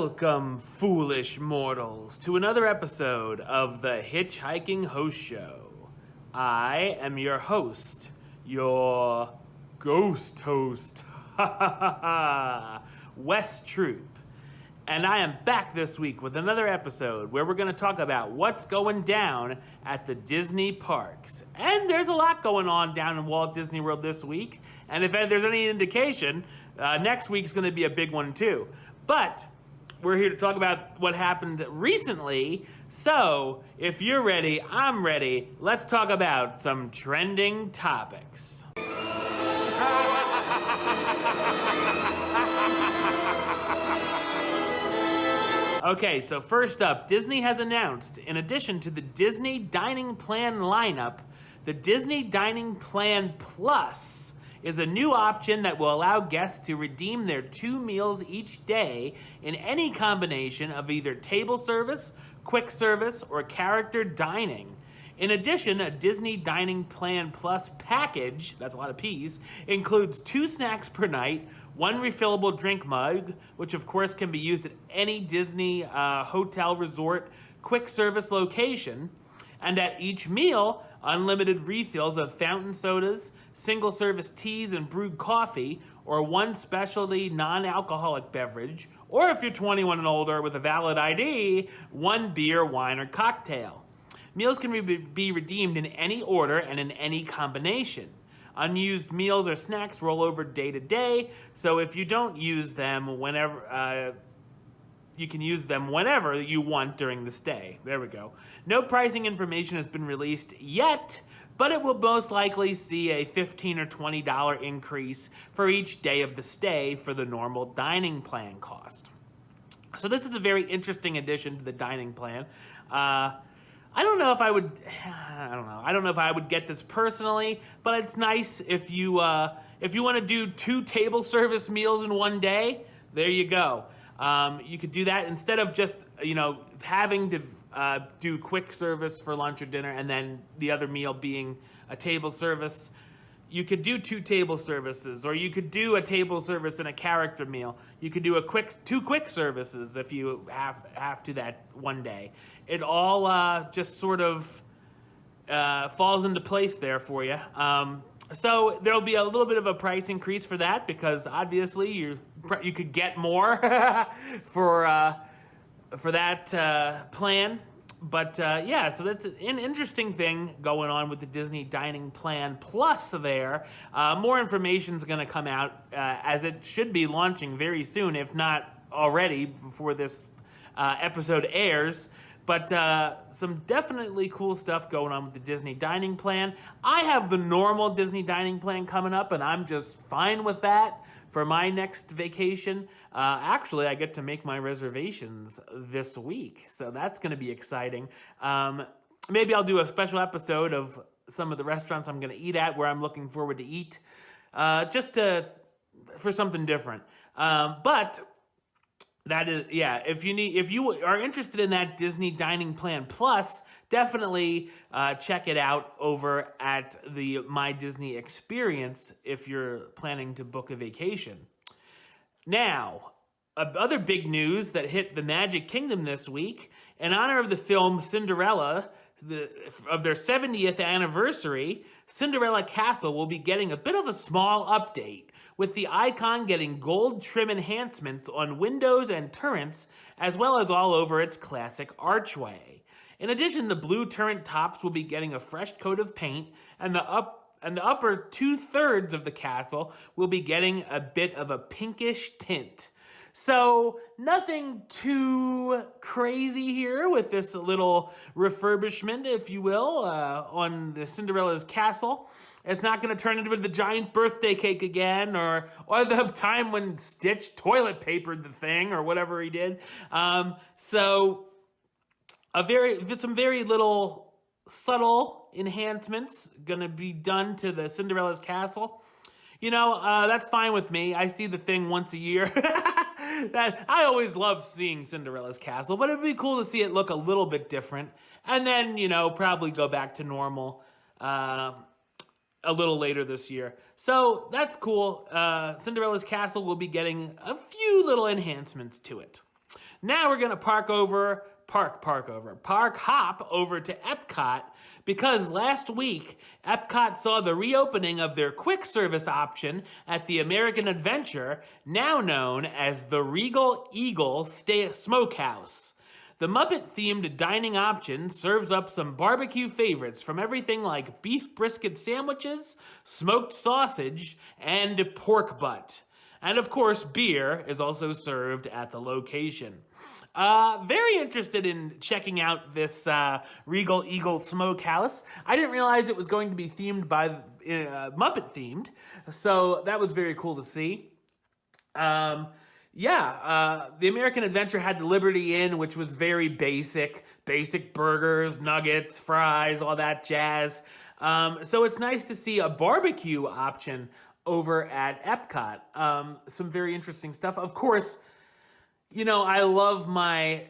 Welcome, foolish mortals, to another episode of the HitchHiking Host Show. I am your host, your ghost host, Wes Troop. And I am back this week with another episode where we're going to talk about what's going down at the Disney parks. And there's a lot going on down in Walt Disney World this week. And if there's any indication, next week's going to be a big one too. But we're here to talk about what happened recently. So if you're ready, I'm ready. Let's talk about some trending topics. Okay, so first up, Disney has announced, in addition to the Disney Dining Plan lineup, the Disney Dining Plan Plus is a new option that will allow guests to redeem their 2 meals each day in any combination of either table service, quick service, or character dining. In addition, a Disney Dining Plan Plus package, that's a lot of P's, includes 2 snacks per night, 1 refillable drink mug, which of course can be used at any Disney hotel, resort, quick service location, and at each meal, unlimited refills of fountain sodas, single-service teas and brewed coffee, or 1 specialty non-alcoholic beverage, or if you're 21 and older with a valid ID, 1 beer, wine, or cocktail. Meals can be redeemed in any order and in any combination. Unused meals or snacks roll over day to day, so if you don't use them you can use them whenever you want during the stay. There we go. No pricing information has been released yet, but it will most likely see a $15 or $20 increase for each day of the stay for the normal dining plan cost. So this is a very interesting addition to the dining plan. I don't know if I would get this personally, but it's nice if you want to do 2 table service meals in one day. There you go. You could do that instead of just having to do quick service for lunch or dinner and then the other meal being a table service. You could do 2 table services, or you could do a table service and a character meal. You could do 2 quick services if you have to that one day. It all just sort of falls into place there for you. So there'll be a little bit of a price increase for that because obviously you could get more for that plan. But yeah, so that's an interesting thing going on with the Disney Dining Plan Plus there. More information is going to come out as it should be launching very soon, if not already before this episode airs. But some definitely cool stuff going on with the Disney Dining Plan. I have the normal Disney Dining Plan coming up, and I'm just fine with that for my next vacation. Actually, I get to make my reservations this week, so that's going to be exciting. Maybe I'll do a special episode of some of the restaurants I'm going to eat at, where I'm looking forward to eat, for something different. But that is, yeah, if you are interested in that Disney Dining Plan Plus, definitely check it out over at the My Disney Experience if you're planning to book a vacation. Now, other big news that hit the Magic Kingdom this week, in honor of the film Cinderella, of their 70th anniversary, Cinderella Castle will be getting a bit of a small update, with the icon getting gold trim enhancements on windows and turrets, as well as all over its classic archway. In addition, the blue turret tops will be getting a fresh coat of paint, and the upper 2/3 of the castle will be getting a bit of a pinkish tint. So nothing too crazy here with this little refurbishment, if you will, on the Cinderella's castle. It's not going to turn into the giant birthday cake again, or the time when Stitch toilet papered the thing, or whatever he did. So some very little subtle enhancements going to be done to the Cinderella's castle. That's fine with me. I see the thing once a year. That I always love seeing Cinderella's castle, but it'd be cool to see it look a little bit different, and then probably go back to normal a little later this year. So that's cool. Cinderella's castle will be getting a few little enhancements to it. Now we're going to park hop over to Epcot because last week Epcot saw the reopening of their quick service option at the American Adventure, now known as the Regal Eagle Smokehouse. The Muppet-themed dining option serves up some barbecue favorites from everything like beef brisket sandwiches, smoked sausage, and pork butt. And of course, beer is also served at the location. Very interested in checking out this Regal Eagle Smokehouse. I didn't realize it was going to be themed by Muppet themed, so that was very cool to see. The American Adventure had the Liberty Inn, which was very basic burgers, nuggets, fries, all that jazz. So it's nice to see a barbecue option over at Epcot. Some very interesting stuff. Of course, you know, I love my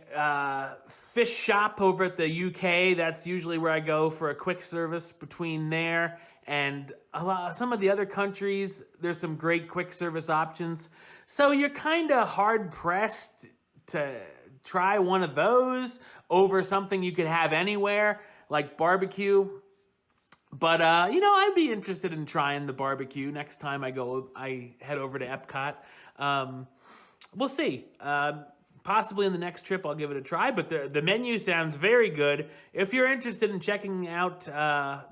fish shop over at the UK. That's usually where I go for a quick service between there and some of the other countries. There's some great quick service options. So you're kind of hard pressed to try one of those over something you could have anywhere, like barbecue. But, I'd be interested in trying the barbecue next time I head over to Epcot. We'll see. Possibly in the next trip, I'll give it a try. But the menu sounds very good. If you're interested in checking out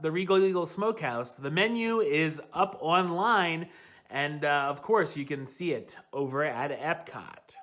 the Regal Eagle Smokehouse, the menu is up online. And, of course, you can see it over at Epcot.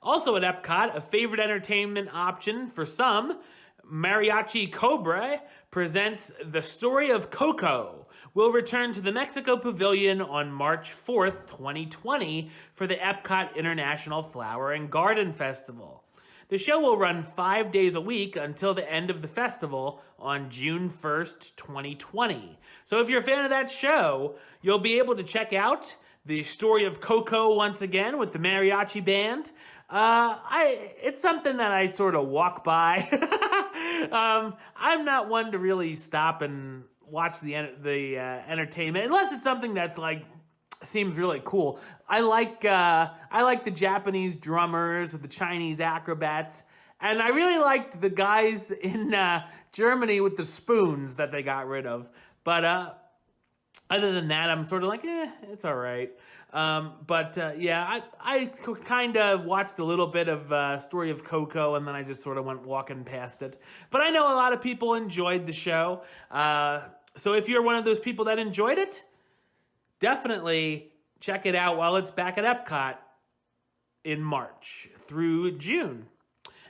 Also at Epcot, a favorite entertainment option for some, Mariachi Cobra presents The Story of Coco. Will return to the Mexico Pavilion on March 4th, 2020 for the Epcot International Flower and Garden Festival. The show will run 5 days a week until the end of the festival on June 1st, 2020. So if you're a fan of that show, you'll be able to check out The Story of Coco once again with the mariachi band. It's something that I sort of walk by. I'm not one to really stop and watch the entertainment unless it's something that seems really cool. I like the Japanese drummers, the Chinese acrobats, and I really liked the guys in Germany with the spoons that they got rid of. But other than that, I'm sort of like, it's all right. I kind of watched a little bit of Story of Coco, and then I just sort of went walking past it. But I know a lot of people enjoyed the show. So if you're one of those people that enjoyed it, definitely check it out while it's back at Epcot in March through June.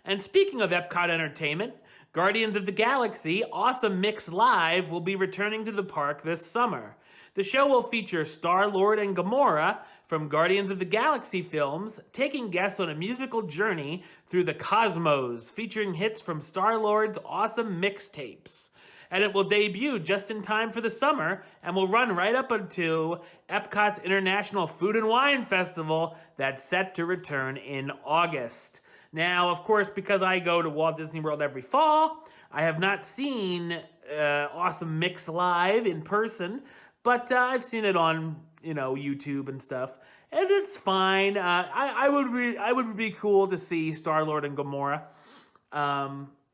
And speaking of Epcot Entertainment, Guardians of the Galaxy Awesome Mix Live will be returning to the park this summer. The show will feature Star-Lord and Gamora from Guardians of the Galaxy films, taking guests on a musical journey through the cosmos, featuring hits from Star-Lord's awesome mixtapes. And it will debut just in time for the summer and will run right up until Epcot's International Food and Wine Festival that's set to return in August. Now, of course, because I go to Walt Disney World every fall, I have not seen Awesome Mix live in person, but I've seen it on, YouTube and stuff, and it's fine. I would be cool to see Star-Lord and Gamora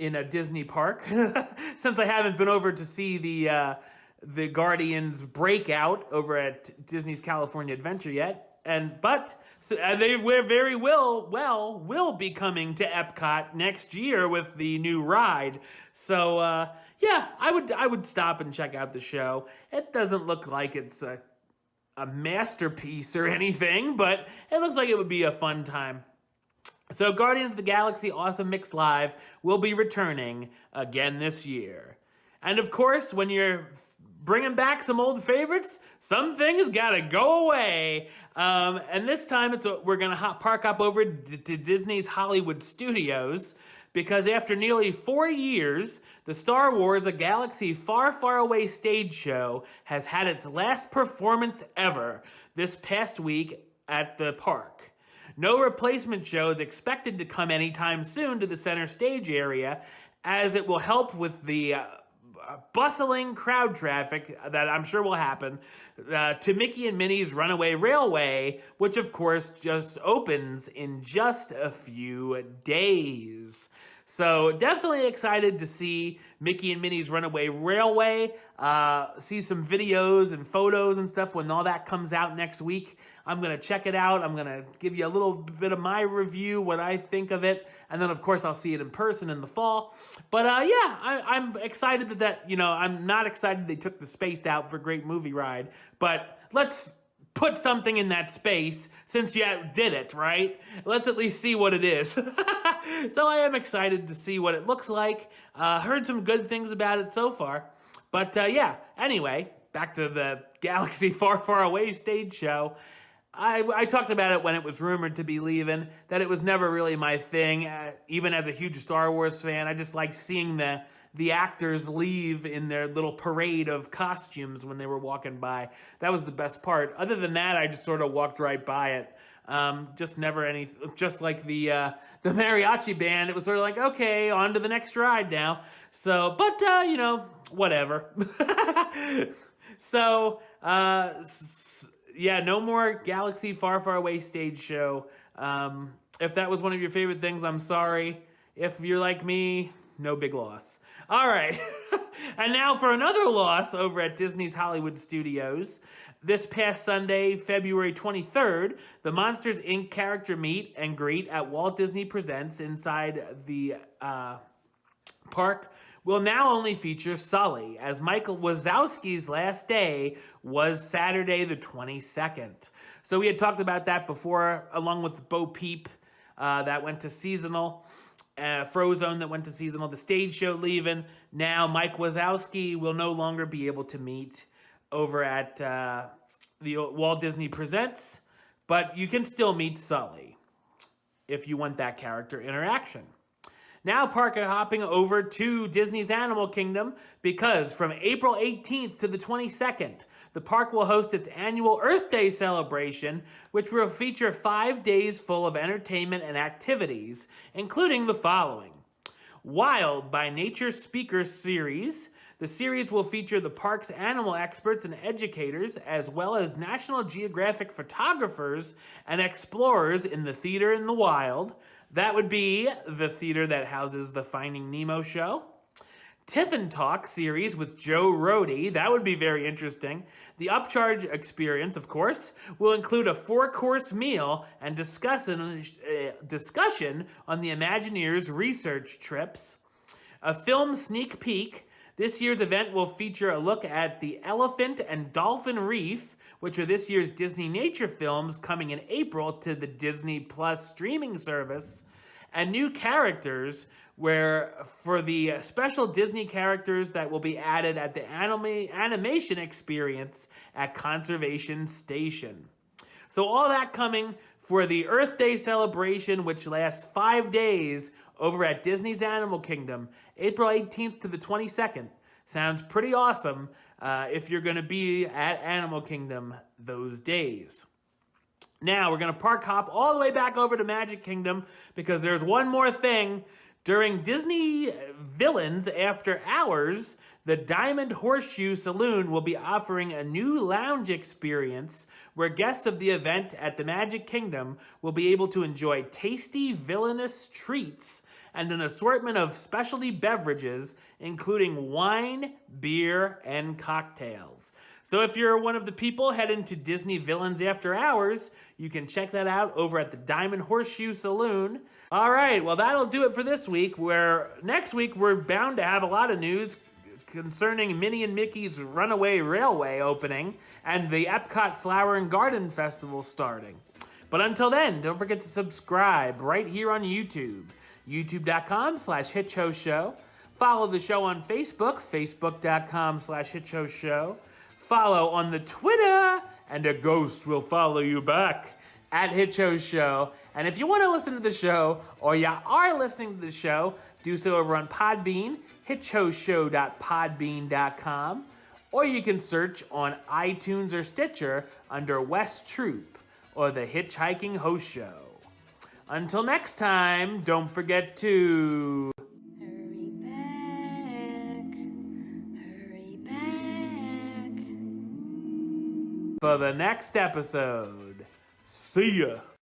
in a Disney park, since I haven't been over to see the Guardians breakout over at Disney's California Adventure yet, but they very will be coming to Epcot next year with the new ride. So I would stop and check out the show. It doesn't look like it's a masterpiece or anything, but it looks like it would be a fun time. So Guardians of the Galaxy Awesome Mix Live will be returning again this year. And of course, when you're bringing back some old favorites, some things gotta go away. And this time we're gonna park up over to Disney's Hollywood Studios, because after nearly 4 years, the Star Wars A Galaxy Far, Far Away stage show has had its last performance ever this past week at the park. No replacement show is expected to come anytime soon to the center stage area, as it will help with the bustling crowd traffic that I'm sure will happen to Mickey and Minnie's Runaway Railway, which of course just opens in just a few days. So definitely excited to see Mickey and Minnie's Runaway Railway, see some videos and photos and stuff when all that comes out next week. I'm going to check it out. I'm going to give you a little bit of my review, what I think of it. And then, of course, I'll see it in person in the fall. But, yeah, I'm excited that, I'm not excited they took the space out for Great Movie Ride. But let's put something in that space since you did it, right? Let's at least see what it is. So I am excited to see what it looks like. Heard some good things about it so far. But, yeah, anyway, back to the Galaxy Far, Far Away stage show. I talked about it when it was rumored to be leaving, that it was never really my thing. Even as a huge Star Wars fan, I just liked seeing the actors leave in their little parade of costumes when they were walking by. That was the best part. Other than that, I just sort of walked right by it. Just like the mariachi band, it was sort of like, okay, on to the next ride now. So, but, whatever. So, yeah, no more Galaxy Far, Far Away stage show. If that was one of your favorite things, I'm sorry. If you're like me, no big loss. All right. And now for another loss over at Disney's Hollywood Studios. This past Sunday, February 23rd, the Monsters, Inc. character meet and greet at Walt Disney Presents inside the park will now only feature Sully, as Michael Wazowski's last day was Saturday the 22nd. So we had talked about that before, along with Bo Peep that went to seasonal, Frozone that went to seasonal, the stage show leaving. Now Mike Wazowski will no longer be able to meet over at the Walt Disney Presents, but you can still meet Sully if you want that character interaction. Now park hopping over to Disney's Animal Kingdom, because from April 18th to the 22nd, the park will host its annual Earth Day celebration, which will feature 5 days full of entertainment and activities, including the following. Wild by Nature Speaker Series. The series will feature the park's animal experts and educators, as well as National Geographic photographers and explorers in the theater in the wild. That would be the theater that houses the Finding Nemo show. Tiffin Talk series with Joe Rohde. That would be very interesting. The Upcharge experience, of course, will include a 4-course meal and discussion on the Imagineers research trips. A film sneak peek. This year's event will feature a look at the Elephant and Dolphin Reef, which are this year's Disney nature films coming in April to the Disney Plus streaming service, and new characters for the special Disney characters that will be added at the animation experience at Conservation Station. So all that coming for the Earth Day celebration, which lasts 5 days over at Disney's Animal Kingdom, April 18th to the 22nd. Sounds pretty awesome if you're going to be at Animal Kingdom those days. Now, we're going to park hop all the way back over to Magic Kingdom, because there's one more thing. During Disney Villains After Hours, the Diamond Horseshoe Saloon will be offering a new lounge experience where guests of the event at the Magic Kingdom will be able to enjoy tasty villainous treats and an assortment of specialty beverages, including wine, beer, and cocktails. So if you're one of the people heading to Disney Villains After Hours, you can check that out over at the Diamond Horseshoe Saloon. All right, well, that'll do it for this week, where next week we're bound to have a lot of news concerning Minnie and Mickey's Runaway Railway opening and the Epcot Flower and Garden Festival starting. But until then, don't forget to subscribe right here on YouTube, youtube.com/HitchHostShow. Follow the show on Facebook, facebook.com/HitchHostShow. Follow on the Twitter, and a ghost will follow you back, at HitchHostShow. And if you want to listen to the show, or you are listening to the show, do so over on Podbean, hitchhostshow.podbean.com, or you can search on iTunes or Stitcher under West Troop or the HitchHiking Host Show. Until next time, don't forget to... Hurry back, for the next episode. See ya.